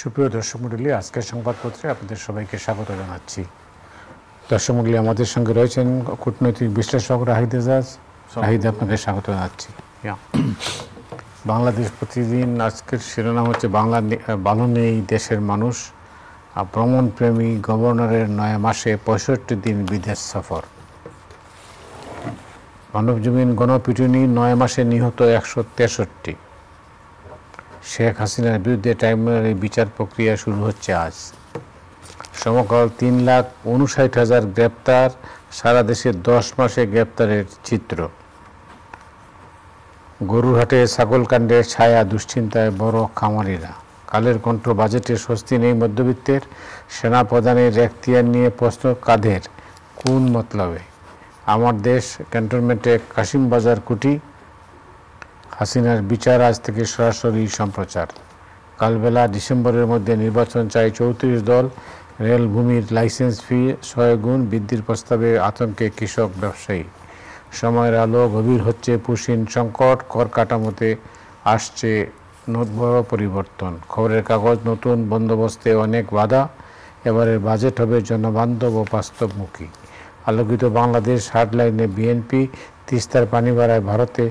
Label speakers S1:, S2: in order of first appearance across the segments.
S1: সুপ্রিয় দর্শক মণ্ডলী, আজকের সংবাদপত্রে আপনাদের সবাইকে স্বাগত জানাচ্ছি। দর্শক মণ্ডলী, আমাদের সঙ্গে রয়েছেন কূটনৈতিক বিশ্লেষক রাহিদ এজাজ। রাহিদ, আপনাকে স্বাগত জানাচ্ছি। বাংলাদেশ প্রতিদিন আজকের শিরোনাম হচ্ছে ভালো নেই দেশের মানুষ, ভ্রমণপ্রেমী গভর্নরের 9 মাসে 65 দিন বিদেশ সফর। মানবজমিন গণপিটুনি, 9 মাসে নিহত 163। শেখ হাসিনার বিরুদ্ধে ট্রাইব্যুনালে বিচার প্রক্রিয়া শুরু হচ্ছে আজ। সমকাল 3,59,000 গ্রেপ্তার, সারা দেশে 10 মাসে গ্রেপ্তারের চিত্র। গরুরহাটে ছাগলকাণ্ডের ছায়া, দুশ্চিন্তায় বড় খামারিরা। কালের কণ্ঠ, বাজেটে স্বস্তি নেই মধ্যবিত্তের, সেনাপ্রধানের এখতিয়ার নিয়ে প্রশ্ন কাদের, কোন মতলবে। আমার দেশ, ক্যান্টনমেন্টে কাশিমবাজার কুটি। হাসিনার বিচার আজ থেকে সরাসরি সম্প্রচার। কালবেলা, ডিসেম্বরের মধ্যে নির্বাচন চাই 34 দল। রেলভূমির লাইসেন্স ফি 6 গুণ বৃদ্ধির প্রস্তাবে আতঙ্কে কৃষক ব্যবসায়ী। সময়ের আলো, গভীর হচ্ছে পুশিন সংকট, কর কাঠামোতে আসছে বড় পরিবর্তন। খবরের কাগজ, নতুন বন্দোবস্তে অনেক বাধা, এবারের বাজেট হবে জনবান্ধব ও বাস্তবমুখী। আলোকিত বাংলাদেশ, হার্ডলাইনে বিএনপি, তিস্তার পানি বাড়ায় ভারতে,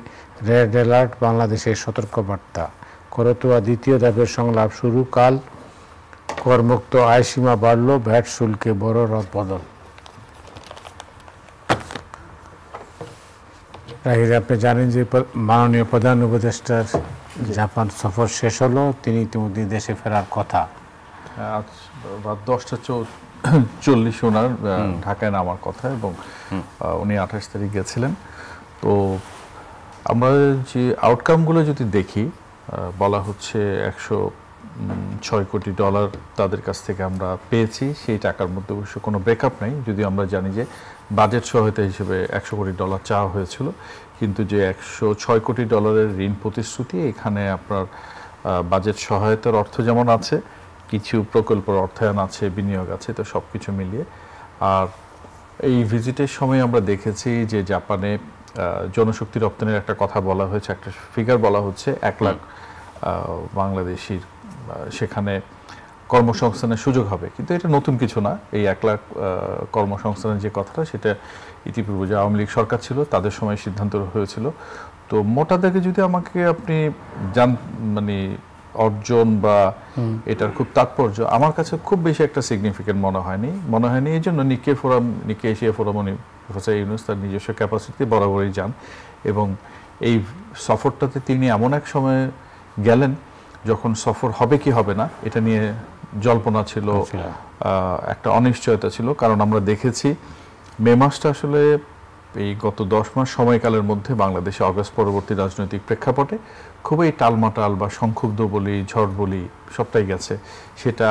S1: রেড অ্যালার্ট, বাংলাদেশের সতর্কবার্তা। করতোয়া দ্বিতীয় ধাপের সংলাপ শুরু কাল। করমুক্ত আয়সীমা বাড়ল, ভ্যাট শুল্কে বড় রদবদল। রাহির, আপনি জানেন যে মাননীয় প্রধান উপদেষ্টার জাপান সফর শেষ হলো, তিনি ইতিমধ্যে দেশে ফেরার কথা।
S2: আজ রাত 10:40 ওনার ঢাকায় নামার কথা, এবং উনি 28 তারিখ গেছিলেন। তো আমরা যে আউটকামগুলো যদি দেখি, বলা হচ্ছে $106 কোটি তাদের কাছ থেকে আমরা পেয়েছি। সেই টাকার মধ্যে অবশ্য কোনো ব্রেকআপ নেই, যদি আমরা জানি যে বাজেট সহায়তা হিসেবে $100 কোটি চাওয়া হয়েছিল, কিন্তু যে $106 কোটি ঋণ প্রতিশ্রুতি, এখানে আপনার বাজেট সহায়তার অর্থ যেমন আছে, কিছু প্রকল্পের অর্থায়ন আছে, বিনিয়োগ আছে, তো সব কিছু মিলিয়ে। আর এই ভিজিটের সময় আমরা দেখেছি যে জাপানে জনশক্তি রপ্তানির একটা কথা বলা হয়েছে, একটা ফিগার বলা হচ্ছে 1 লাখ বাংলাদেশির সেখানে কর্মসংস্থানের সুযোগ হবে। কিন্তু এটা নতুন কিছু না। এই 1 লাখ কর্মসংস্থানের যে কথাটা, সেটা ইতিপূর্বে যে আওয়ামী লীগ সরকার ছিল তাদের সময় সিদ্ধান্ত হয়েছিল। তো মোটা দাগে যদি আমাকে আপনি মানে অর্জন বা এটার খুব তাৎপর্য, আমার কাছে খুব বেশি একটা সিগনিফিকেন্ট মনে হয়নি। এই জন্য নিকে এশিয়া ফোরাম প্রফেসর ইউনূস তার নিজস্ব ক্যাপাসিটি বরাবরই যান, এবং এই সফরটাতে তিনি এমন এক সময় গেলেন যখন সফর হবে কি হবে না এটা নিয়ে জল্পনা ছিল, একটা অনিশ্চয়তা ছিল। কারণ আমরা দেখেছি মে মাসটা আসলে এই গত 10 মাস সময়কালের মধ্যে বাংলাদেশে অগাস্ট পরবর্তী রাজনৈতিক প্রেক্ষাপটে খুবই টালমাটাল বা সংক্ষুব্ধ বলি, ঝড় বলি, সবটাই গেছে। সেটা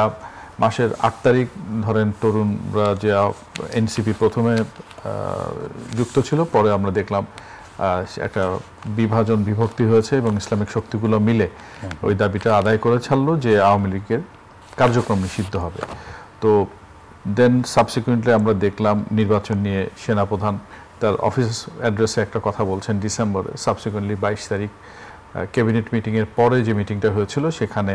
S2: মাসের 8 তারিখ ধরেন, তরুণরা যে এনসিপি প্রথমে যুক্ত ছিল, পরে আমরা দেখলাম একটা বিভক্তি হয়েছে, এবং ইসলামিক শক্তিগুলো মিলে ওই দাবিটা আদায় করে ছাড়লো যে আওয়ামী লীগের কার্যক্রম নিষিদ্ধ হবে। তো দেন সাবসিকুয়েন্টলি আমরা দেখলাম নির্বাচন নিয়ে সেনাপ্রধান তার অফিস অ্যাড্রেসে একটা কথা বলছেন ডিসেম্বরে। সাবসিকুয়েন্টলি 22 তারিখ ক্যাবিনেট মিটিংয়ের পরে যে মিটিংটা হয়েছিল, সেখানে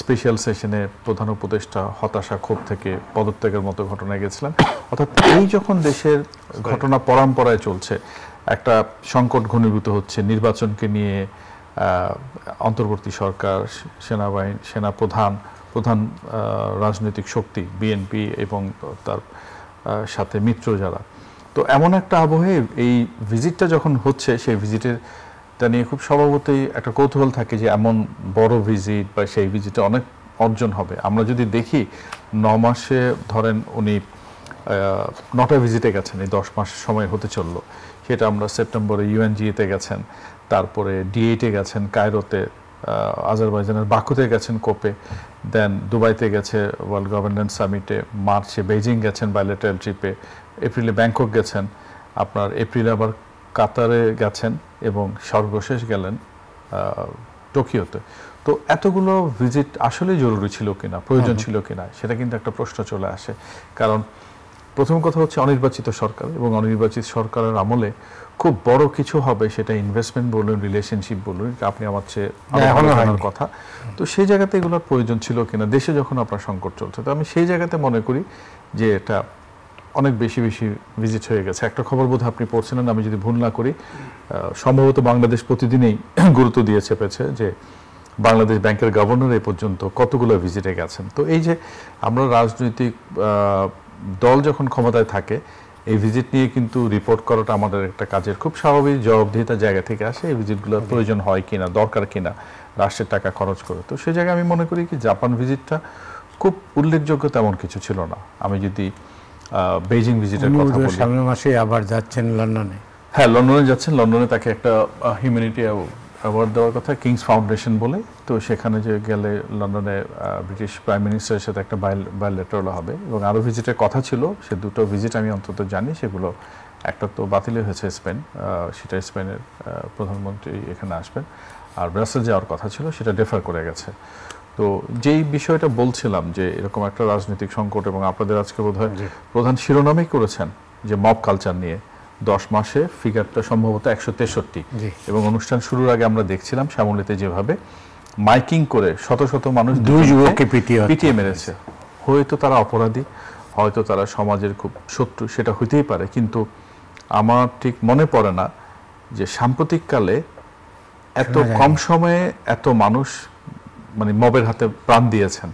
S2: স্পেশাল সেশনে প্রধান উপদেষ্টা হতাশা, ক্ষোভ থেকে পদত্যাগের মতো ঘটনায় গেছিলেন। অর্থাৎ এই যখন দেশের ঘটনা পরম্পরায় চলছে, একটা সংকট ঘনীভূত হচ্ছে, নির্বাচনকে নিয়ে অন্তর্বর্তী সরকার, সেনাবাহিনী, প্রধান রাজনৈতিক শক্তি বিএনপি এবং তার সাথে মিত্র যারা, তো এমন একটা আবহে এই ভিজিটটা যখন হচ্ছে, সেই ভিজিটেরটা নিয়ে খুব স্বভাবতই একটা কৌতূহল থাকে যে এমন বড় ভিজিট বা সেই ভিজিটে অনেক অর্জন হবে। আমরা যদি দেখি 9 মাসে ধরেন উনি 9টা ভিজিটে গেছেন, এই 10 মাস সময় হতে চললো। সেটা আমরা সেপ্টেম্বরে ইউএনজিএতে গেছেন, তারপরে D8-এ গেছেন, কায়রোতে, আজারবাইজানের বাকুতে গেছেন, কোপে, দেন দুবাইতে গেছে ওয়ার্ল্ড গভর্নেন্স সামিটে, মার্চে বেইজিং গেছেন বাইলেটারাল ট্রিপে, এপ্রিলে ব্যাংকক গেছেন, আপনার এপ্রিলে আবার কাতারে গেছেন, এবং সর্বশেষ গেলেন টোকিওতে। তো এতগুলো ভিজিট আসলে জরুরি ছিল কিনা, প্রয়োজন ছিল কিনা, সেটা কিন্তু একটা প্রশ্ন চলে আসে। কারণ প্রথম কথা হচ্ছে অনির্বাচিত সরকার, এবং অনির্বাচিত সরকারের আমলে খুব বড় কিছু হবে, সেটা ইনভেস্টমেন্ট বলুন, রিলেশনশিপ বলুন, আপনি আমার চেয়ে জানার কথা। তো সেই জায়গাতে এগুলোর প্রয়োজন ছিল কিনা, দেশে যখন আপনার সংকট চলছে। তো আমি সেই জায়গাতে মনে করি যে এটা অনেক বেশি বেশি ভিজিট হয়ে গেছে। একটা খবর বোধহয় আপনি পড়ছিলেন, আমি যদি ভুল না করি, সম্ভবত বাংলাদেশ প্রতিদিনেই গুরুত্ব দিয়ে চেপেছে যে বাংলাদেশ ব্যাংকের গভর্নর এই পর্যন্ত কতগুলো ভিজিটে গেছেন। তো এই যে আমরা রাজনৈতিক দল যখন ক্ষমতায় থাকে, এই ভিজিট নিয়ে কিন্তু রিপোর্ট করাটা আমাদের একটা কাজের খুব স্বাভাবিক জবাবদিহিতার জায়গা থেকে আসে। এই ভিজিটগুলোর প্রয়োজন হয় কিনা, দরকার কিনা, রাষ্ট্রের টাকা খরচ করে। তো সেই জায়গায় আমি মনে করি কি জাপান ভিজিটটা খুব উল্লেখযোগ্য তেমন কিছু ছিল না। আমি যদি বেইজিং ভিজিটের কথা বলি,
S1: সামনের মাসে আবার যাচ্ছেন লন্ডনে।
S2: হ্যাঁ, লন্ডনে যাচ্ছেন। লন্ডনে তাকে একটা হিউম্যানিটি অ্যাওয়ার্ড দেওয়ার কথা, কিংস ফাউন্ডেশন বলে। তো সেখানে যে গেলে লন্ডনে ব্রিটিশ প্রাইম মিনিস্টারের সাথে একটা বায়োলেটারাল হবে, এবং আরও ভিজিটের কথা ছিল। সে দুটো ভিজিট আমি অন্তত জানি, সেগুলো একটা তো বাতিলই হয়েছে স্পেন, সেটা স্পেনের প্রধানমন্ত্রী এখানে আসবেন। আর ব্রাসেল যাওয়ার কথা ছিল, সেটা ডেফার করে গেছে। তো যেই বিষয়টা বলছিলাম যে এরকম একটা রাজনৈতিক সংকট, এবং আপনাদের আজকে বোধহয় প্রধান শিরোনামই করেছেন যে মব কালচার নিয়ে, 10 মাসে ফিগারটা সম্ভবত 163, এবং অনুষ্ঠান শুরুর আগে আমরা দেখছিলাম শ্যামলীতে যেভাবে মাইকিং করে শত শত মানুষ
S1: দুই যুবককে
S2: পিটিয়ে মেরেছে। হয়তো তারা অপরাধী, হয়তো তারা সমাজের খুব শত্রু, সেটা হইতেই পারে, কিন্তু আমার ঠিক মনে পড়ে না যে সাম্প্রতিককালে এত কম সময়ে এত মানুষ মানে মবের হাতে প্রাণ দিয়েছেন।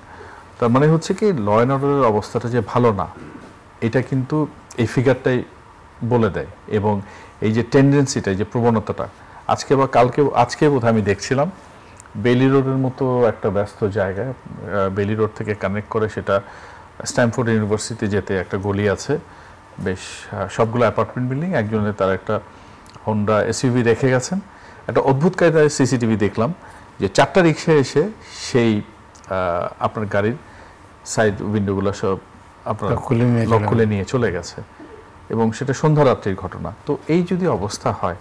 S2: তার মানে হচ্ছে কি ল অ্যান্ড অর্ডারের অবস্থাটা যে ভালো না, এটা কিন্তু এই ফিগারটাই বলে দেয়। এবং এই যে টেন্ডেন্সিটা, যে প্রবণতাটা, আজকে বা কালকে, আজকে বোধহয় আমি দেখছিলাম বেলি রোডের মতো একটা ব্যস্ত জায়গায়, বেলি রোড থেকে কানেক্ট করে সেটা স্ট্যামফোর্ড ইউনিভার্সিটি যেতে একটা গলি আছে, বেশ সবগুলো অ্যাপার্টমেন্ট বিল্ডিং, একজনের তার একটা হোন্ডা এসইউভি রেখে গেছেন। একটা অদ্ভুত কায়দায় সিসিটিভি দেখলাম যে 4টা রিক্সা এসে সেই আপনার গাড়ির সাইড উইন্ডোগুলো সব আপনার লক খুলে নিয়ে চলে গেছে, এবং সেটা সন্ধ্যা রাত্রির ঘটনা। তো এই যদি অবস্থা হয়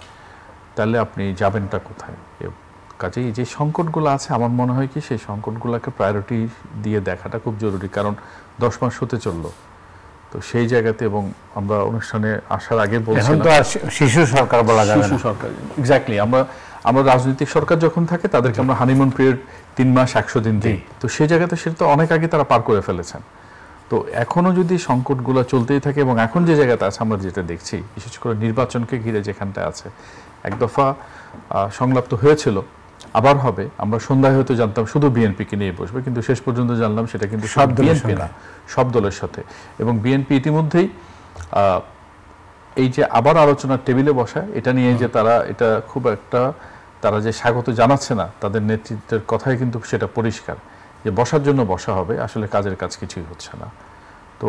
S2: তাহলে আপনি যাবেনটা কোথায়? কাজেই যে সংকটগুলো আছে, আমার মনে হয় কি সেই সংকটগুলোকে প্রায়োরিটি দিয়ে দেখাটা খুব জরুরি, কারণ 10 মাস হতে চললো। তো সেই জায়গাতে, এবং আমরা অনুষ্ঠানে আসার আগে বলছিলাম
S1: শিশু সরকার বলা যাবে না,
S2: শিশু সরকার, এক্স্যাক্টলি। আমরা রাজনৈতিক সরকার যখন থাকে তাদেরকে আমরা হানিমুন পিরিয়ড 3 মাস 100 দিন দিই। তো সেই জায়গাতে সেটা তো অনেক আগে তারা পার করে ফেলেছেন। তো এখনো যদি সংকটগুলো চলতেই থাকে, এবং এখন যে জায়গাতে আছে আমরা যেটা দেখছি, বিশেষ করে নির্বাচনকে ঘিরে যেখানটা আছে, এক দফা সংলাপ তো হয়েছিল, আবার হবে। আমরা সন্ধ্যায় হয়তো জানতাম শুধু বিএনপিকে নিয়ে বসবে, কিন্তু শেষ পর্যন্ত জানলাম সেটা কিন্তু সব বিএনপি না, সব দলের সাথে। এবং বিএনপি ইতিমধ্যেই এই যে আবার আলোচনার টেবিলে বসা, এটা নিয়ে যে তারা এটা খুব একটা তারা যে স্বাগত জানাচ্ছে না, তাদের নেতৃত্বের কথাই কিন্তু সেটা পরিষ্কার যে বসার জন্য বসা হবে, আসলে কাজের কাজ কিছুই হচ্ছে না। তো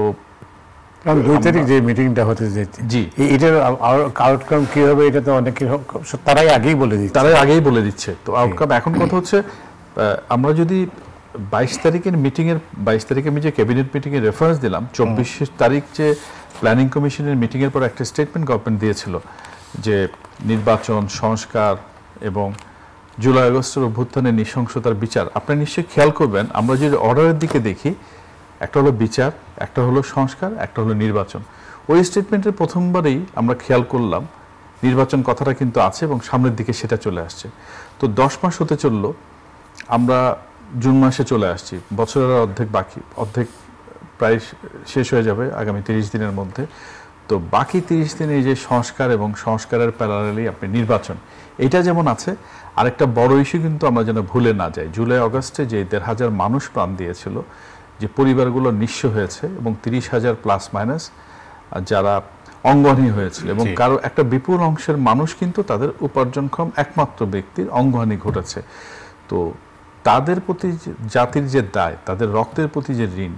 S1: 2 তারিখ যে মিটিংটা হতে যাচ্ছে,
S2: জি,
S1: এটার আউটকাম কি হবে এটা তো অনেকে তারাই আগেই বলে দিচ্ছে।
S2: তো আউটকাম এখন কথা হচ্ছে, আমরা যদি 22 তারিখের মিটিংয়ের 22 তারিখে আমি যে ক্যাবিনেট মিটিংয়ে রেফারেন্স দিলাম, 24 তারিখ যে প্ল্যানিং কমিশনের মিটিংয়ের পর একটা স্টেটমেন্ট গভর্নমেন্ট দিয়েছিল যে নির্বাচন, সংস্কার এবং জুলাই আগস্টের অভ্যুত্থানের নৃশংসতার বিচার। আপনারা নিশ্চয়ই খেয়াল করবেন, আমরা যদি অর্ডারের দিকে দেখি, একটা হলো বিচার, একটা হলো সংস্কার, একটা হলো নির্বাচন। ওই স্টেটমেন্টের প্রথমবারেই আমরা খেয়াল করলাম নির্বাচন কথাটা কিন্তু আছে, এবং সামনের দিকে সেটা চলে আসছে। তো 10 মাস হতে চলল, আমরা জুন মাসে চলে আসছি, বছরের অর্ধেক বাকি, অর্ধেক প্রায় শেষ হয়ে যাবে আগামী 30 দিনের মধ্যে। তো বাকি 30 দিনে এই যে সংস্কার এবং সংস্কারের প্যারালালি আপনি নির্বাচন, এটা যেমন আছে, আরেকটা বড় ইস্যু কিন্তু আমরা যেন ভুলে না যাই। জুলাই আগস্টে যে 1,500 মানুষ প্রাণ দিয়েছিল, যে পরিবারগুলো নিঃস্ব হয়েছে, এবং 30,000 প্লাস মাইনাস যারা অঙ্গহানি হয়েছিল, এবং কারো একটা বিপুল অংশের মানুষ কিন্তু তাদের উপার্জনক্ষম একমাত্র ব্যক্তির অঙ্গহানি ঘটেছে। তো তাদের প্রতি জাতির যে দায়, তাদের রক্তের প্রতি যে ঋণ,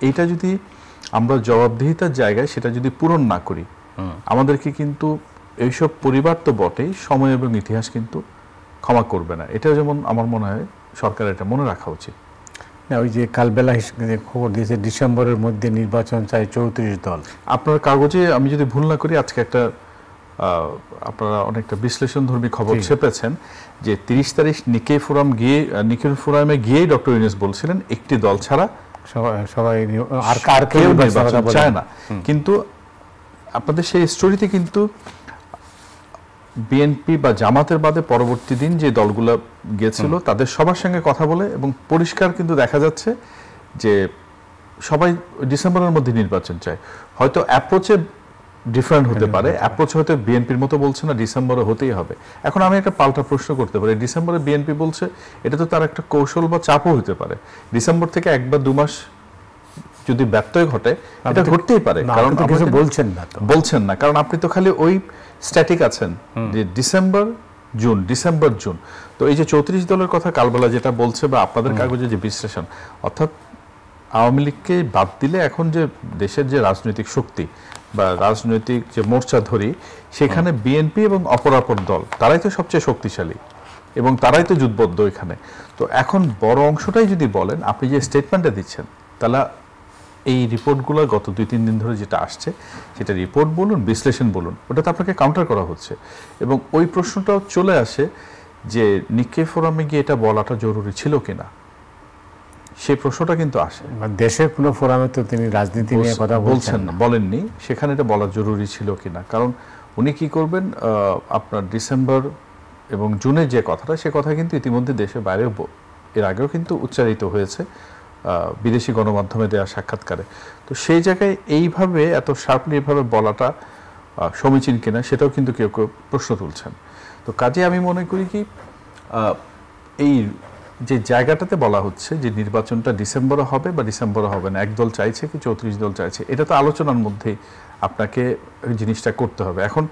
S2: এইটা যদি আমরা জবাবদিহিতার জায়গায় সেটা যদি পূরণ না করি, আমাদেরকে কিন্তু এইসব পরিবার তো বটেই, সময় এবং ইতিহাস কিন্তু ক্ষমা করবে না। এটা যেমন আমার মনে হয় সরকার এটা মনে রাখা উচিত।
S1: ওই যে কালবেলা খবর দিয়েছে ডিসেম্বরের মধ্যে নির্বাচন চাই 34 দল।
S2: আপনার কাগজে আমি যদি ভুল না করি আজকে একটা আপনারা অনেকটা বিশ্লেষণধর্মী খবর ছেপেছেন যে 30 তারিখ নিকে ফোরামে গিয়ে ডক্টর ইউনূস বলছিলেন একটি দল ছাড়া
S1: সবাই আর কেউ
S2: নির্বাচন চায় না। কিন্তু আপনাদের সেই স্টোরিতে কিন্তু বিএনপি বা জামাতের বাদে পরবর্তী দিন যে দলগুলো গিয়েছিল তাদের সবার সঙ্গে কথা বলে এবং পরিষ্কার কিন্তু দেখা যাচ্ছে যে সবাই ডিসেম্বরের মধ্যে নির্বাচন চায়। হয়তো অ্যাপ্রোচে ডিফারেন্ট হতে পারে, অ্যাপ্রোচ হয়তো বিএনপির মতো বলছে না ডিসেম্বরে হতেই হবে। এখন আমি একটা পাল্টা প্রশ্ন করতে পারি, ডিসেম্বরে বিএনপি বলছে, এটা তো তার একটা কৌশল বা চাপও হতে পারে। ডিসেম্বর থেকে 1 বা 2 মাস যদি ব্যত্যয় ঘটে, এটা ঘটতেই পারে, কারণ
S1: কিছু বলছেন
S2: না, কারণ আপনি তো খালি ওই স্ট্যাটিক আছেন যে ডিসেম্বর জুন। তো এই যে 34 দলের কথা কালবেলা যেটা বলছে বা আপনাদের কাগজে যে বিশ্লেষণ, অর্থাৎ আওয়ামী লীগকে বাদ দিলে এখন যে দেশের যে রাজনৈতিক শক্তি বা রাজনৈতিক যে মোর্চা ধরি, সেখানে বিএনপি এবং অপরাপর দল তারাই তো সবচেয়ে শক্তিশালী এবং তারাই তো যুদ্ধবদ্ধ এখানে। তো এখন বড় অংশটাই যদি বলেন, আপনি যে স্টেটমেন্টটা দিচ্ছেন, তাহলে এই রিপোর্টগুলো গত 2-3 দিন ধরে যেটা আসছে, সেটা রিপোর্ট বলুন, বিশ্লেষণ বলুন, ওটা তো আপনাকে কাউন্টার করা হচ্ছে। এবং ওই প্রশ্নটাও চলে আসে যে নিক্কেই ফোরামে গিয়ে এটা বলাটা জরুরি ছিল কিনা, সেই প্রশ্নটা কিন্তু আসে।
S1: দেশের কোনো ফোরামে তো তিনি রাজনীতি নিয়ে কথা বলছেন না,
S2: বলেননি, সেখানে এটা বলা জরুরি ছিল কিনা। কারণ উনি কি করবেন, আপনার ডিসেম্বর এবং জুনের যে কথাটা, সে কথা কিন্তু ইতিমধ্যে দেশের বাইরেও এর আগেও কিন্তু উচ্চারিত হয়েছে বিদেশি গণমাধ্যমে দেওয়া সাক্ষাৎকারে। তো সেই জায়গায় এইভাবে এত শার্পলি এভাবে বলাটা সমীচীন কিনা, সেটাও কিন্তু কেউ কেউ প্রশ্ন তুলছেন। তো কাজে আমি মনে করি কি, এই যে জায়গাটাতে বলা হচ্ছে যে নির্বাচনটা ডিসেম্বরে হবে বা ডিসেম্বরে হবে না, এক দল চাইছে কি 34 দল চাইছে, এটা তো আলোচনার মধ্যেই আপনাকে জিনিসটা করতে হবে। এখন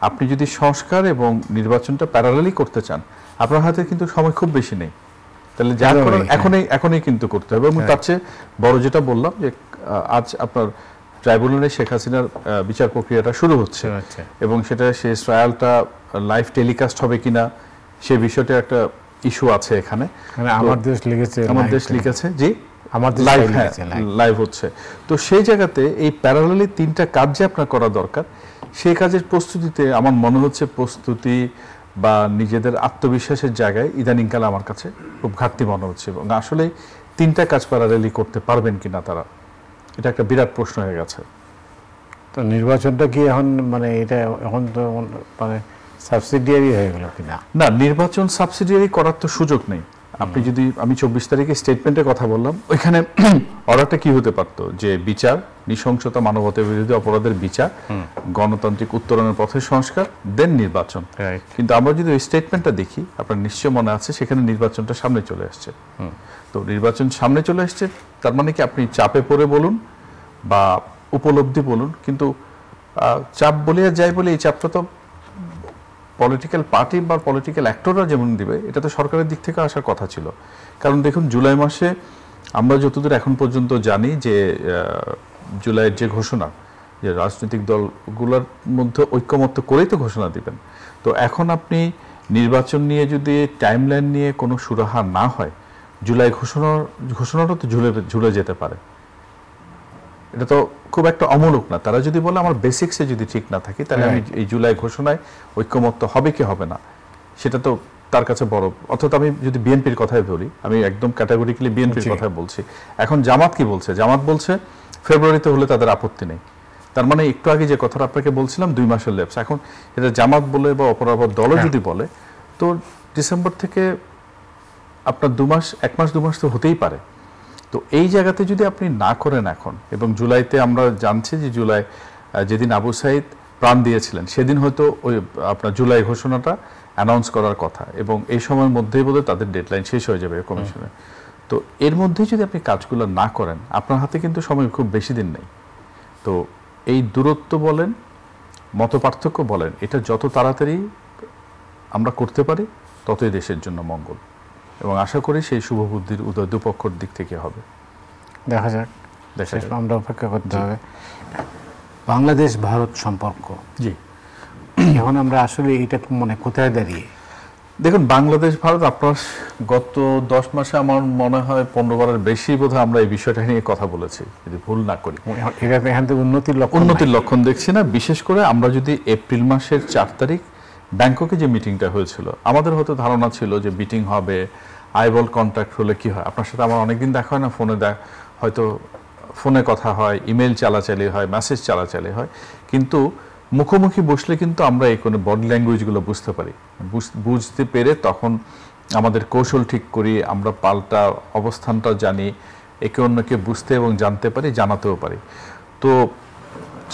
S2: আপনি যদি সংস্কার এবং নির্বাচনটা প্যারালালি করতে চান, আপনার হাতে কিন্তু সময় খুব বেশি নেই, তাহলে যা করার এখনই কিন্তু করতে হবে। এবং তার চেয়ে বড় যেটা বললাম যে আজ আপনার ট্রাইব্যুনালে শেখ হাসিনার বিচার প্রক্রিয়াটা শুরু হচ্ছে এবং সেটা শেষ ট্রায়ালটা লাইভ টেলিকাস্ট হবে কিনা, সে বিষয়টা একটা ইস্যু আছে এখানে।
S1: আমার দেশ লিখেছে জি, আমার
S2: লাইভ হচ্ছে। তো সেই জায়গাতে এই প্যারালালি 3টা কাজ যে আপনার করা দরকার, সেই কাজের প্রস্তুতিতে আমার মনে হচ্ছে প্রস্তুতি বা নিজেদের আত্মবিশ্বাসের জায়গায় ইদানিংকালে আমার কাছে খুব ঘাটতি মনে হচ্ছে। এবং আসলে 3টা কাজ প্যারালালি করতে পারবেন কিনা তারা, এটা একটা বিরাট প্রশ্ন হয়ে গেছে।
S1: তো নির্বাচনটা কি এখন মানে এটা এখন তো মানে সাবসিডিয়ারি হয়ে গেল কিনা?
S2: না, নির্বাচন সাবসিডিয়ারি করার তো সুযোগ নেই। আপনি যদি, আমি 24 তারিখে স্টেটমেন্টের কথা বললাম, ওইখানে অর্ডারটা কি হতে পারত যে বিচার, নৃশংসতা, মানবতার বিরোধী অপরাধের বিচার, গণতান্ত্রিক উত্তরণের পথে সংস্কার, দেন নির্বাচন। কিন্তু আমরা যদি ওই স্টেটমেন্টটা দেখি, আপনার নিশ্চয় মনে আছে সেখানে নির্বাচনটা সামনে চলে আসছে। তো নির্বাচন সামনে চলে আসছে, তার মানে কি আপনি চাপে পড়ে বলুন বা উপলব্ধি বলুন, কিন্তু চাপ বলিয়া যাই বলে এই চাপটা তো পলিটিক্যাল পার্টি বা পলিটিক্যাল অ্যাক্টররা যেমন দিবে, এটা তো সরকারের দিক থেকে আসার কথা ছিল। কারণ দেখুন, জুলাই মাসে আমরা যতদূর এখন পর্যন্ত জানি যে জুলাইয়ের যে ঘোষণা, যে রাজনৈতিক দলগুলোর মধ্যে ঐক্যমত্য করেই তো ঘোষণা দিবেন। তো এখন আপনি নির্বাচন নিয়ে যদি টাইমলাইন নিয়ে কোনো সুরাহা না হয়, জুলাই ঘোষণাটা তো ঝুলে যেতে পারে। এটা তো খুব একটা অমূলক না। তারা যদি বলে আমার বেসিক্সে যদি ঠিক না থাকে, তাহলে আমি এই জুলাই ঘোষণায় ঐক্যমত্য হবে কি হবে না, সেটা তো তার কাছে বড়। অর্থাৎ আমি যদি বিএনপির কথাই বলি, আমি একদম ক্যাটাগরিক্যালি বিএনপির কথাই বলছি। এখন জামাত কি বলছে? জামাত বলছে ফেব্রুয়ারিতে হলে তাদের আপত্তি নেই। তার মানে একটু আগে যে কথাটা আপনাকে বলছিলাম 2 মাসের ল্যাপস, এখন এটা জামাত বলে বা অপরাপর দলও যদি বলে, তো ডিসেম্বর থেকে আপনার 2 মাস, 1 মাস 2 মাস তো হতেই পারে। তো এই জায়গাতে যদি আপনি না করেন এখন, এবং জুলাইতে আমরা জানছি যে জুলাই যেদিন আবু সাইদ প্রাণ দিয়েছিলেন, সেদিন হয়তো ওই আপনার জুলাই ঘোষণাটা অ্যানাউন্স করার কথা, এবং এই সময়ের মধ্যেই বোধহয় তাদের ডেডলাইন শেষ হয়ে যাবে কমিশনের। তো এর মধ্যেই যদি আপনি কাজগুলো না করেন, আপনার হাতে কিন্তু সময় খুব বেশি দিন নেই। তো এই দূরত্ব বলেন, মতপার্থক্য বলেন, এটা যত তাড়াতাড়ি আমরা করতে পারি, ততই দেশের জন্য মঙ্গল। এবং আশা করি সেই শুভবুদ্ধির উদয় দুপক্ষর দিক থেকে হবে।
S1: দেখা যাক, আমরা অপেক্ষা করতে হবে। বাংলাদেশ ভারত সম্পর্ক,
S2: জি,
S1: এখন আমরা আসলে এটা মানে কোথায় দাঁড়িয়ে?
S2: দেখুন, বাংলাদেশ ভারত আপনার গত 10 মাসে আমার মনে হয় 15 বারের বেশি বোধহয় আমরা এই বিষয়টা নিয়ে কথা বলেছি, যদি ভুল না করি।
S1: এখান থেকে
S2: উন্নতির লক্ষণ দেখছি না। বিশেষ করে আমরা যদি এপ্রিল মাসের 4 তারিখ ব্যাংককে যে মিটিংটা হয়েছিল, আমাদের হয়তো ধারণা ছিল যে মিটিং হবে, আইবল কন্ট্যাক্ট হলে কি হয়। আপনার সাথে আমার অনেকদিন দেখা হয় না, ফোনে হয়তো ফোনে কথা হয়, ইমেল চালাচালি হয়, মেসেজ চালাচালি হয়, কিন্তু মুখোমুখি বসলে কিন্তু আমরা এই কোনো বডি ল্যাঙ্গুয়েজগুলো বুঝতে পারি। বুঝতে পেরে তখন আমাদের কৌশল ঠিক করি, আমরা পাল্টা অবস্থানটা জানি, একে অন্যকে বুঝতে এবং জানতে পারি, জানাতেও পারি। তো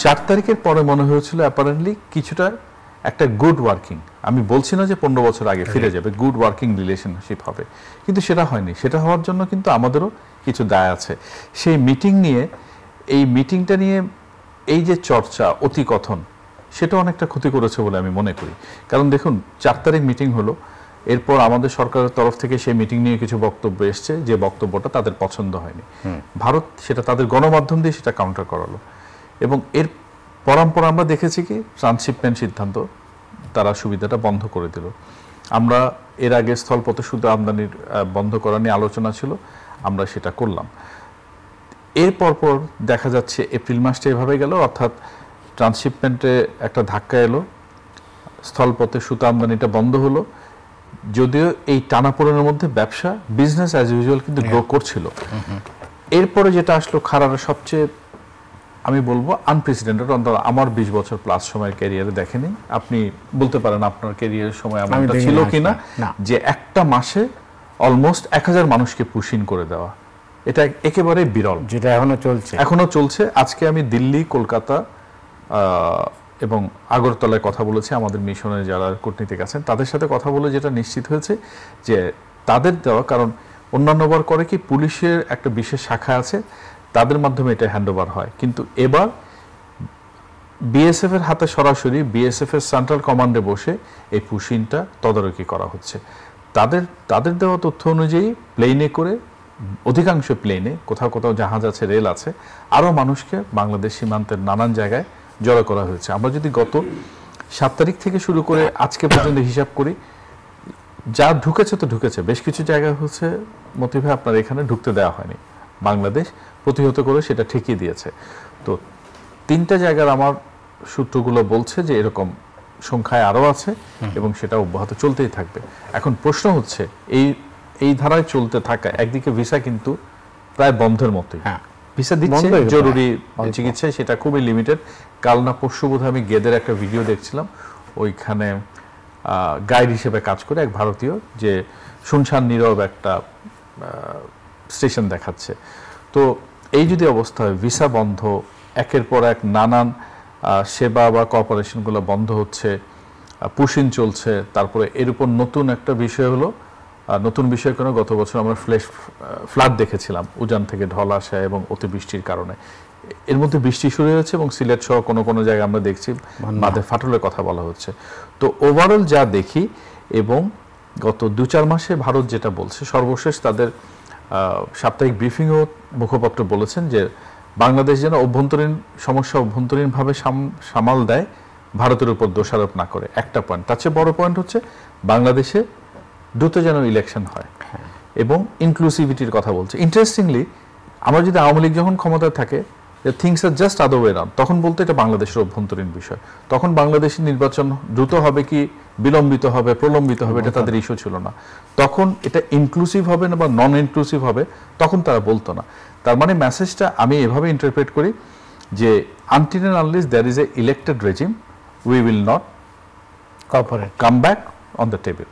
S2: 4 তারিখের পরে মনে হয়েছিল অ্যাপারেন্টলি কিছুটা একটা গুড ওয়ার্কিং, আমি বলছি না যে 15 বছর আগে ফিরে যাবে, গুড ওয়ার্কিং রিলেশনশিপ হবে, কিন্তু সেটা হয়নি। সেটা হওয়ার জন্য কিন্তু আমাদেরও কিছু দায় আছে। সেই মিটিং নিয়ে, এই মিটিংটা নিয়ে এই যে চর্চা, অতিকথন, সেটা অনেকটা ক্ষতি করেছে বলে আমি মনে করি। কারণ দেখুন, 4 তারিখ মিটিং হলো, এরপর আমাদের সরকারের তরফ থেকে সেই মিটিং নিয়ে কিছু বক্তব্য এসছে, যে বক্তব্যটা তাদের পছন্দ হয়নি। ভারত সেটা তাদের গণমাধ্যম দিয়ে সেটা কাউন্টার করালো, এবং এর পরম্পরা আমরা দেখেছি কি ট্রান্সশিপমেন্ট সিদ্ধান্ত, তারা সুবিধাটা বন্ধ করে দিল। আমরা এর আগে স্থলপথে শুধু আমদানির বন্ধ করা নিয়ে আলোচনা ছিল, আমরা সেটা করলাম। এর পরপর দেখা যাচ্ছে এপ্রিল মাসটা এভাবে গেল, অর্থাৎ ট্রান্সশিপমেন্টে একটা ধাক্কা এলো, স্থলপথে সুতা আমদানিটা বন্ধ হলো। যদিও এই টানাপোড়েনের মধ্যে ব্যবসা বিজনেস অ্যাজ ইউজুয়াল কিন্তু গ্রো করছিল। এরপরে যেটা আসলো খারাপ, সবচেয়ে আমি বলবো আনপ্রেসিডেন্টেড, অন্তত আমার 20 বছর প্লাস সময়ের ক্যারিয়ারে দেখেনি। আপনি বলতে পারেন আপনার ক্যারিয়ারের সময় এমনটা ছিল কিনা, যে একটা মাসে অলমোস্ট 1000 মানুষকে পুশিং করে দেওয়া, এটা একেবারে বিরল,
S1: যেটা এখনো চলছে।
S2: আজকে আমি দিল্লি, কলকাতা এবং আগরতলায় কথা বলেছি, আমাদের মিশনের যারা কূটনীতিক আছেন তাদের সাথে কথা বলে যেটা নিশ্চিত হয়েছে যে তাদের দেওয়া, কারণ অন্যান্যবার করে কি পুলিশের একটা বিশেষ শাখা আছে, তাদের মাধ্যমে এটা হ্যান্ডওভার হয়, কিন্তু এবার বিএসএফ এর হাতে সরাসরি বিএসএফ এর সেন্ট্রাল কমান্ডে বসে এই পুশিংটা তদারকি করা হচ্ছে। তাদের দেওয়া তথ্য অনুযায়ী প্লেনে করে, অধিকাংশ প্লেনে, কোথাও কোথাও জাহাজ আছে, রেল আছে, আরও মানুষকে বাংলাদেশ সীমান্তের নানান জায়গায় জড়ো করা হয়েছে। আমরা যদি গত 7 তারিখ থেকে শুরু করে আজকে পর্যন্ত হিসাব করি, যা ঢুকেছে তো ঢুকেছে, বেশ কিছু জায়গা হচ্ছে মতিভে আপনার এখানে ঢুকতে দেওয়া হয়নি, বাংলাদেশ প্রতিহত করে সেটা ঠেকিয়ে দিয়েছে। তো 3টা জায়গার আমার সূত্রগুলো বলছে যে এরকম সংখ্যায় আরও আছে, এবং সেটা অব্যাহত চলতেই থাকবে। এখন প্রশ্ন হচ্ছে, এই ধারায় চলতে থাকা, একদিকে ভিসা কিন্তু প্রায় বন্ধের মতোই, ভিসা দিচ্ছে জরুরি চিকিৎসায়, সেটা খুবই লিমিটেড। কাল না পরশু বোধহয় আমি গেদের একটা ভিডিও দেখছিলাম, ওইখানে গাইড হিসেবে কাজ করে এক ভারতীয়, যে শুনশান নীরব একটা স্টেশন দেখাচ্ছে। তো এই যদি অবস্থা হয়, ভিসা বন্ধ, একের পর এক নানান সেবা বা কোঅপারেশনগুলো বন্ধ হচ্ছে, পুশিং চলছে, তারপরে এর উপর নতুন একটা বিষয় হলো, নতুন বিষয় কেন, গত বছর আমরা ফ্লাড দেখেছিলাম, উজান থেকে ঢল আসা এবং অতিবৃষ্টির কারণে। এর মধ্যে বৃষ্টি শুরু হয়েছে, এবং সিলেট সহ কোনো কোনো জায়গায় আমরা দেখছি বাঁধে ফাটলের কথা বলা হচ্ছে। তো ওভারঅল যা দেখি, এবং গত 2-4 মাসে ভারত যেটা বলছে, সর্বশেষ তাদের সাপ্তাহিক ব্রিফিংও মুখপাত্র বলেছেন যে বাংলাদেশ যেন অভ্যন্তরীণ সমস্যা অভ্যন্তরীণভাবে সামাল দেয়, ভারতের উপর দোষারোপ না করে। একটা পয়েন্ট, তার চেয়ে বড় পয়েন্ট হচ্ছে বাংলাদেশে দ্রুত যেন ইলেকশন হয়, এবং ইনক্লুসিভিটির কথা বলছে। ইন্টারেস্টিংলি, আমরা যদি আওয়ামী লীগ যখন ক্ষমতায় থাকে, things are just other way round, তখন বলতে এটা বাংলাদেশের অভ্যন্তরীণ বিষয়। তখন বাংলাদেশের নির্বাচন দ্রুত হবে কি বিলম্বিত হবে, প্রলম্বিত হবে, এটা তাদের ইস্যু ছিল না। তখন এটা ইনক্লুসিভ হবে না বা নন ইনক্লুসিভ হবে, তখন তারা বলতো না। তার মানে মেসেজটা আমি এভাবে ইন্টারপ্রেট করি যে until and unless there is a elected regime, we will not come back on the table.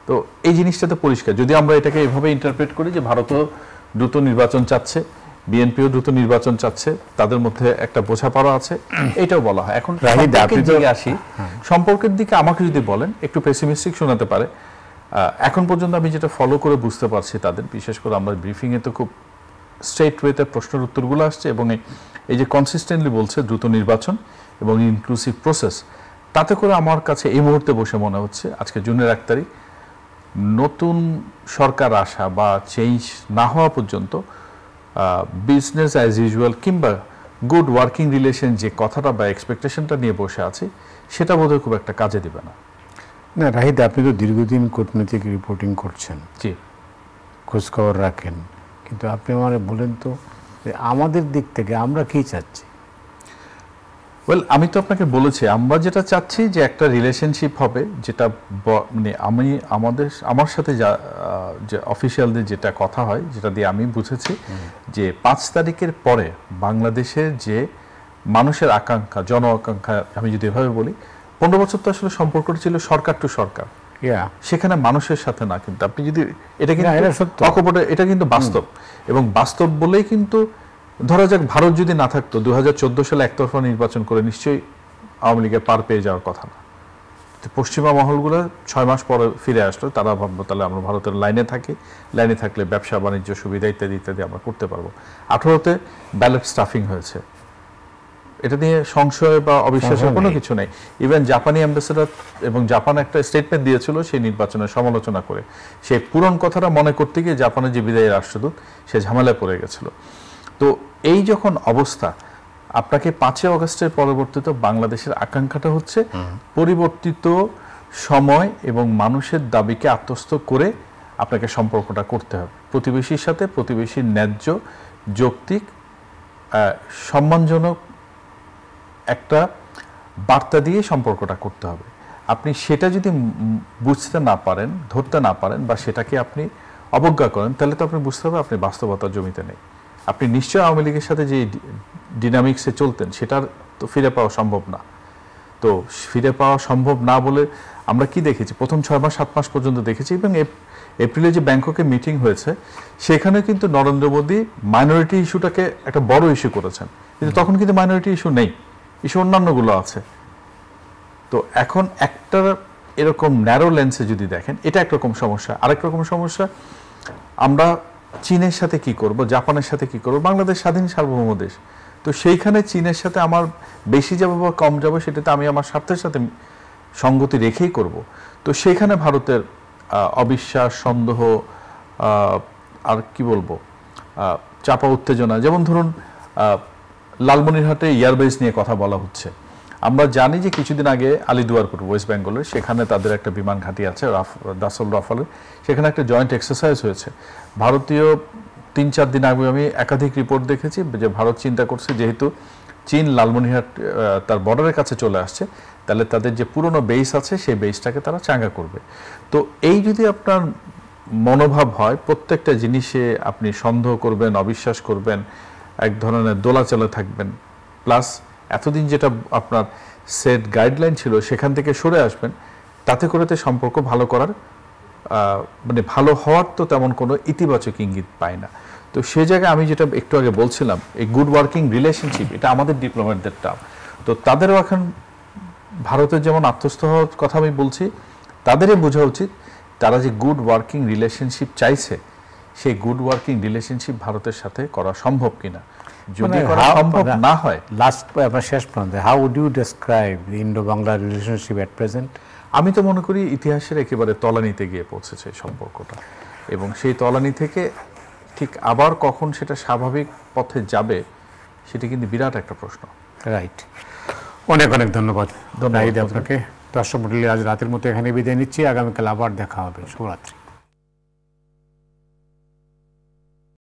S2: তো এই জিনিসটা তো পরিষ্কার। যদি আমরা এটাকে এভাবে ইন্টারপ্রেট করি যে ভারতও দ্রুত নির্বাচন চাচ্ছে, বিএনপিও দ্রুত নির্বাচন চাচ্ছে, তাদের মধ্যে একটা বোঝাপড়া আছে, এটাও বলা হয়। এখন আসি, সম্পর্কের দিকে আমাকে যদি বলেন, একটু পেসিমিস্টিক শোনাতে পারে। এখন পর্যন্ত আমি যেটা ফলো করে বুঝতে পারছি তাদের, বিশেষ করে আমরা ব্রিফিংয়ে তো খুব স্ট্রেট ওয়েতে প্রশ্নের উত্তরগুলো আসছে, এবং এই যে কনসিস্টেন্টলি বলছে দ্রুত নির্বাচন এবং ইনক্লুসিভ প্রসেস, তাতে করে আমার কাছে এই মুহূর্তে বসে মনে হচ্ছে আজকে জুনের 1 তারিখ, নতুন সরকার আসা বা চেঞ্জ না হওয়া পর্যন্ত বিজনেস অ্যাজ ইউজুয়াল কিংবা গুড ওয়ার্কিং রিলেশন যে কথাটা বা এক্সপেকটেশনটা নিয়ে বসে আছি, সেটা বোধহয় খুব একটা কাজে দিবে না।
S1: না রাহিদ, আপনি তো দীর্ঘদিন কূটনৈতিক রিপোর্টিং করছেন,
S2: জি,
S1: খোঁজখবর রাখেন, কিন্তু আপনি আমাকে বলেন তো আমাদের দিক থেকে আমরা কি চাচ্ছি?
S2: ওয়েল আমি তো আপনাকে বলেছি আমরা যেটা চাচ্ছি যে একটা রিলেশনশিপ হবে যেটা মানে আমার সাথে যে অফিসিয়ালদের যেটা কথা হয় যেটা দিয়ে আমি বুঝেছি যে 5 তারিখের পরে বাংলাদেশের যে মানুষের আকাঙ্ক্ষা জন আকাঙ্ক্ষা আমি যদি এভাবে বলি 15 বছর তো আসলে সম্পর্কটা ছিল সরকার টু সরকার, সেখানে মানুষের সাথে না। কিন্তু আপনি যদি এটা কিন্তু অকপটে এটা কিন্তু বাস্তব, এবং বাস্তব বলেই কিন্তু ধরা যাক ভারত যদি না থাকতো 2014 সালে একতরফা নির্বাচন করে নিশ্চয়ই আওয়ামী লীগের পার পেয়ে যাওয়ার কথা না। পশ্চিমা মহলগুলো 6 মাস পরে ফিরে আসলো, তারা ভাবলো তাহলে আমরা ভারতের লাইনে থাকি, লাইনে থাকলে ব্যবসা বাণিজ্য সুবিধা ইত্যাদি ইত্যাদি আমরা করতে পারবো। 18তে ব্যালট স্টাফিং হয়েছে, এটা নিয়ে সংশয় বা অবিশ্বাসের কোনো কিছু নেই। ইভেন জাপানি অ্যাম্বাসেডর এবং জাপান একটা স্টেটমেন্ট দিয়েছিল সেই নির্বাচনের সমালোচনা করে, সেই পুরন কথাটা মনে করতে গিয়ে জাপানের যে বিদায়ী রাষ্ট্রদূত সে ঝামেলায় পড়ে গেছিল। তো এই যখন অবস্থা, আপনাকে 5 আগস্টের পরবর্তীতে বাংলাদেশের আকাঙ্ক্ষাটা হচ্ছে পরিবর্তিত সময় এবং মানুষের দাবিকে আত্মস্থ করে আপনাকে সম্পর্কটা করতে হবে। প্রতিবেশীর সাথে প্রতিবেশীর ন্যায্য যৌক্তিক সম্মানজনক একটা বার্তা দিয়ে সম্পর্কটা করতে হবে। আপনি সেটা যদি বুঝতে না পারেন, ধরতে না পারেন, বা সেটাকে আপনি অবজ্ঞা করেন, তাহলে তো আপনি বুঝতে হবে আপনি বাস্তবতার জমিতে নেই। আপনি নিশ্চয়ই আওয়ামী লীগের সাথে যে ডিনামিক্সে চলতেন সেটার তো ফিরে পাওয়া সম্ভব না। তো ফিরে পাওয়া সম্ভব না বলে আমরা কি দেখেছি, প্রথম 6 মাস 7 মাস পর্যন্ত দেখেছি। এবং এপ্রিলে যে ব্যাংককে মিটিং হয়েছে সেখানে কিন্তু নরেন্দ্র মোদী মাইনরিটি ইস্যুটাকে একটা বড় ইস্যু করেছেন, কিন্তু তখন কিন্তু মাইনরিটি ইস্যু নেই, ইস্যু অন্যান্যগুলো আছে। তো এখন একটা এরকম ন্যারো লেন্সে যদি দেখেন এটা একরকম সমস্যা। আরেক রকম সমস্যা, আমরা চীনের সাথে কি করব, জাপানের সাথে কি করব, বাংলাদেশ স্বাধীন সার্বভৌম দেশ। তো সেইখানে চীনের সাথে আমার বেশি যাবো বা কম যাবো সেটাতে আমি আমার স্বার্থের সাথে সঙ্গতি রেখেই করব। তো সেইখানে ভারতের অবিশ্বাস, সন্দেহ, আর কি বলবো, চাপা উত্তেজনা, যেমন ধরুন লালমনিরহাটে এয়ারবেস নিয়ে কথা বলা হচ্ছে। আমরা জানি যে কিছুদিন আগে আলিদুয়ারপুর ওয়েস্ট বেঙ্গলের সেখানে তাদের একটা বিমান ঘাঁটি আছে দাসল রাফালের, সেখানে একটা জয়েন্ট এক্সারসাইজ হয়েছে। ভারতীয় 3-4 দিন আগে আমি একাধিক রিপোর্ট দেখেছি যে ভারত চিন্তা করছে যেহেতু চীন লালমনিরহাট তার বর্ডারের কাছে চলে আসছে, তাহলে তাদের যে পুরনো বেস আছে সেই বেসটাকে তারা চাঙ্গা করবে। তো এই যদি আপনার মনোভাব হয়, প্রত্যেকটা জিনিসে আপনি সন্দেহ করবেন, অবিশ্বাস করবেন, এক ধরনের দোলাচলে থাকবেন, প্লাস এতদিন যেটা আপনার সেট গাইডলাইন ছিল সেখান থেকে সরে আসবেন, তাতে করে তো সম্পর্ক ভালো করার মানে ভালো হওয়ার তো তেমন কোনো ইতিবাচক ইঙ্গিত পায় না। তো সেই জায়গায় আমি যেটা একটু আগে বলছিলাম, এই গুড ওয়ার্কিং রিলেশনশিপ এটা আমাদের ডিপ্লোম্যাটদের টার্ম। তো তাদেরও এখন ভারতের যেমন আত্মস্থ হওয়ার কথা আমি বলছি, তাদেরই বোঝা উচিত তারা যে গুড ওয়ার্কিং রিলেশনশিপ চাইছে সেই গুড ওয়ার্কিং রিলেশনশিপ ভারতের সাথে করা সম্ভব কিনা। যদি করা সম্ভব না হয়,
S1: লাস্ট শেষ পর্যন্ত how would you describe the ইন্ডো-বাংলা relationship at present?
S2: আমি তো মনে করি ইতিহাসের একেবারে তলানিতে গিয়ে পৌঁছেছে সম্পর্কটা, এবং সেই তলানি থেকে ঠিক আবার কখন সেটা স্বাভাবিক পথে যাবে সেটা কিন্তু বিরাট একটা প্রশ্ন।
S1: রাইট, অনেক অনেক ধন্যবাদ আপনাকে। দর্শক মণ্ডলী, আজ রাতের মতো এখানে বিদায় নিচ্ছি, আগামীকাল আবার দেখা হবে। শুভরাত্রি।